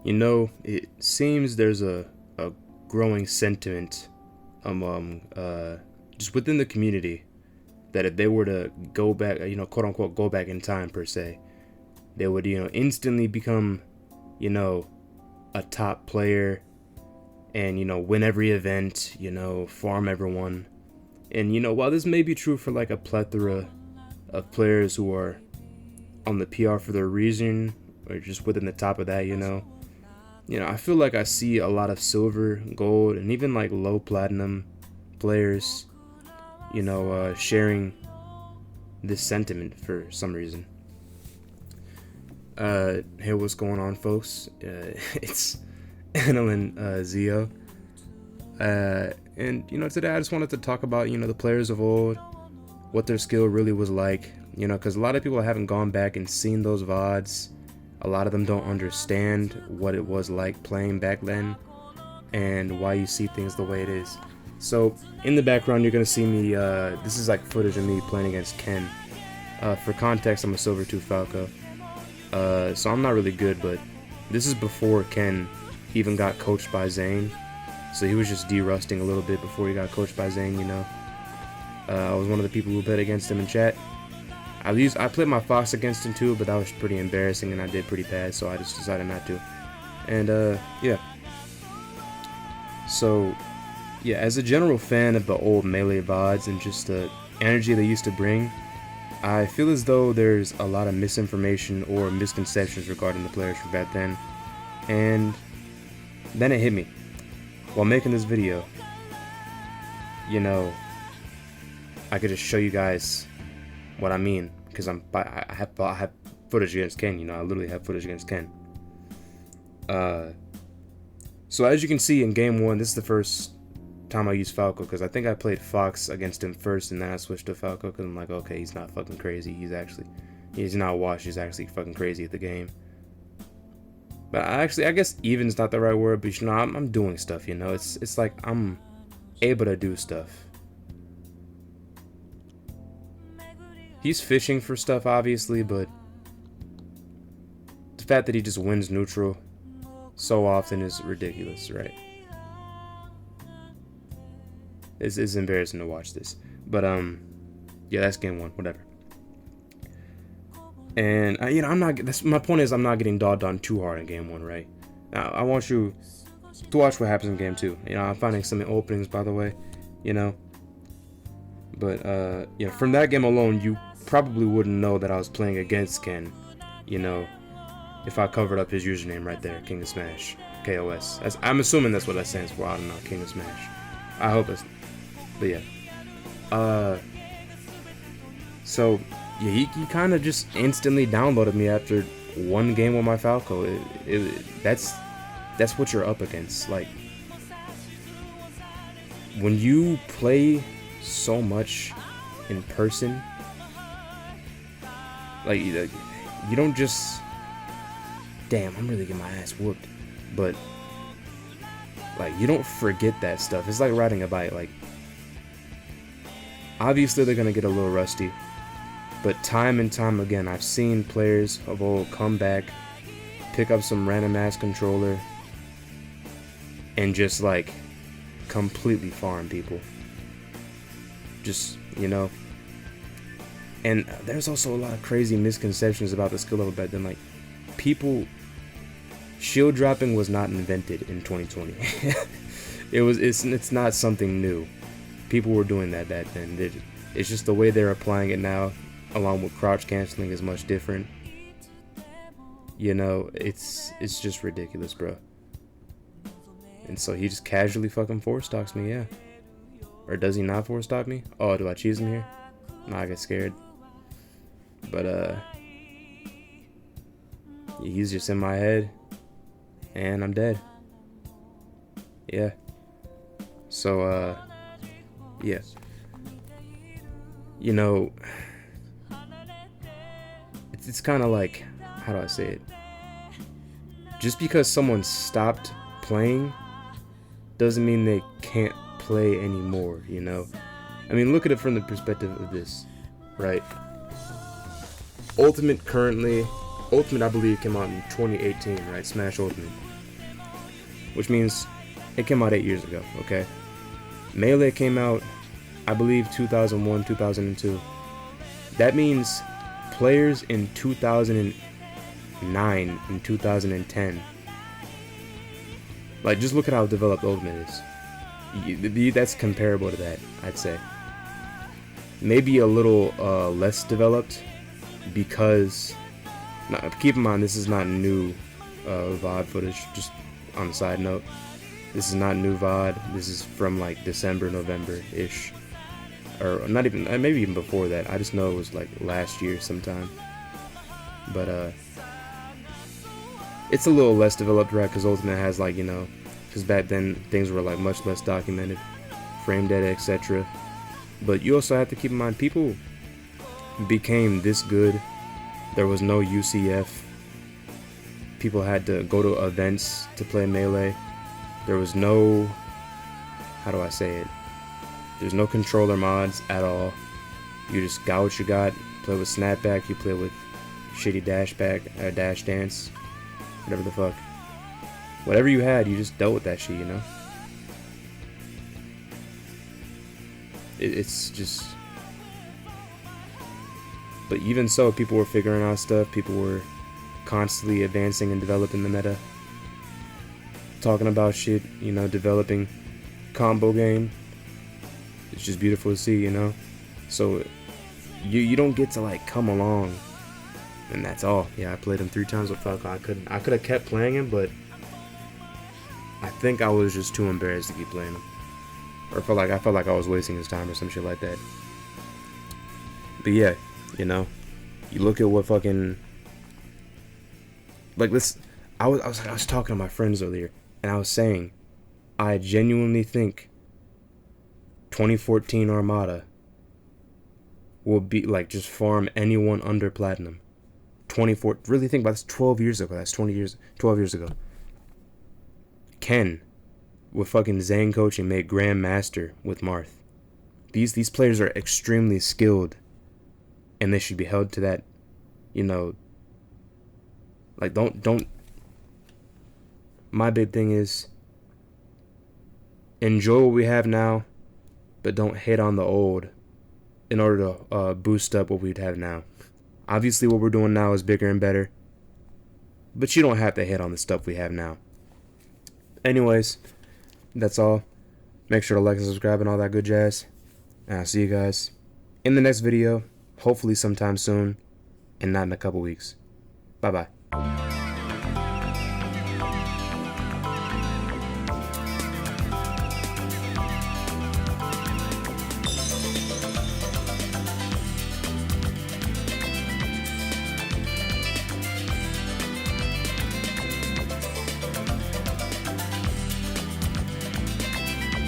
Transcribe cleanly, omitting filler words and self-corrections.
You know, it seems there's a growing sentiment among just within the community that if they were to go back, quote unquote, go back in time per se, they would, instantly become, you know, a top player and, win every event, farm everyone. And, while this may be true for like a plethora of players who are on the PR for their reason or just within the top of that, I feel like I see a lot of silver, gold, and even like low platinum players, sharing this sentiment for some reason. Hey, what's going on, folks? It's Annalyn Zio. And, today I just wanted to talk about, the players of old, what their skill really was like, because a lot of people haven't gone back and seen those VODs. A lot of them don't understand what it was like playing back then and why you see things the way it is. So in the background, you're going to see me, this is like footage of me playing against Ken. For context, I'm a Silver 2 Falco. So I'm not really good, but this is before Ken even got coached by Zane. So he was just de-rusting a little bit before he got coached by Zane, I was one of the people who bet against him in chat. I played my Fox against him too, but that was pretty embarrassing and I did pretty bad, so I just decided not to. And yeah. So yeah, as a general fan of the old Melee VODs and just the energy they used to bring, I feel as though there's a lot of misinformation or misconceptions regarding the players from back then. And then it hit me while making this video. I could just show you guys what I mean, because I have footage against Ken. I literally have footage against Ken. So as you can see in game one, this is the first time I used Falco, because I think I played Fox against him first, and then I switched to Falco because I'm like, okay, he's not fucking crazy. He's not washed. He's actually fucking crazy at the game. But I guess even's not the right word, but I'm doing stuff. It's like I'm able to do stuff. He's fishing for stuff, obviously, but the fact that he just wins neutral so often is ridiculous, right? It's embarrassing to watch this. But, yeah, that's game one, whatever. And, my point is I'm not getting dogged on too hard in game one, right? Now, I want you to watch what happens in game two. I'm finding some openings, by the way, But, from that game alone, you probably wouldn't know that I was playing against Ken, if I covered up his username right there, King of Smash, KOS. I'm assuming that's what that stands for. I don't know, King of Smash. I hope it's, but yeah. So, yeah, he kind of just instantly downloaded me after one game with my Falco. That's what you're up against. Like, when you play so much in person, like you don't just, damn, I'm really getting my ass whooped, but like you don't forget that stuff. It's like riding a bike. Like, obviously they're gonna get a little rusty, but time and time again I've seen players of old come back, pick up some random ass controller, and just like completely farm people. Just, and there's also a lot of crazy misconceptions about the skill level back then. Like, shield dropping was not invented in 2020. It's not something new. People were doing that back then. It's just the way they're applying it now, along with crouch canceling, is much different. It's just ridiculous, bro. And so he just casually fucking 4-stocks me, yeah. Or does he not 4-stock me? Oh, do I cheese him here? No, I get scared. But, he's just in my head. And I'm dead. Yeah. So, yeah. It's kind of like, how do I say it? Just because someone stopped playing doesn't mean they can't play anymore, I mean, look at it from the perspective of this, right? Ultimate I believe came out in 2018, right? Smash Ultimate. which means it came out 8 years ago, okay? Melee came out, I believe, 2001, 2002. That means players in 2009 and 2010. Like, just look at how developed Ultimate is. That's comparable to that, I'd say. Maybe a little less developed because, keep in mind, this is not new VOD footage, just on a side note. This is not new VOD. This is from like December, November-ish. Or not even, maybe even before that. I just know it was like last year sometime. But it's a little less developed, right? Because Ultimate has like, you know, because back then things were like much less documented, frame data, etc. But you also have to keep in mind, people became this good. There was no UCF. People had to go to events to play Melee. There was no, how do I say it? There's no controller mods at all. You just got what you got. Play with snapback, you play with shitty dash dance, whatever the fuck. Whatever you had, you just dealt with that shit, you know? It's just... But even so, people were figuring out stuff. People were constantly advancing and developing the meta. Talking about shit, you know, developing combo game. It's just beautiful to see, you know? So, you don't get to, like, come along. And that's all. Yeah, I played him 3 times with Falcon. I could have kept playing him, but I think I was just too embarrassed to keep playing him. Or I felt like I was wasting his time or some shit like that. But yeah, you know, you look at what fucking, like, this. I was talking to my friends earlier, and I was saying, I genuinely think 2014 Armada will be like just farm anyone under platinum. 24. Really think about this. 12 years ago. That's 12 years ago. Ken, with fucking Zane coaching, made Grandmaster with Marth. These players are extremely skilled, and they should be held to that, you know. Like, don't. My big thing is enjoy what we have now, but don't hate on the old in order to boost up what we'd have now. Obviously, what we're doing now is bigger and better, but you don't have to hate on the stuff we have now. Anyways, that's all. Make sure to like and subscribe and all that good jazz. And I'll see you guys in the next video, hopefully sometime soon, and not in a couple weeks. Bye-bye.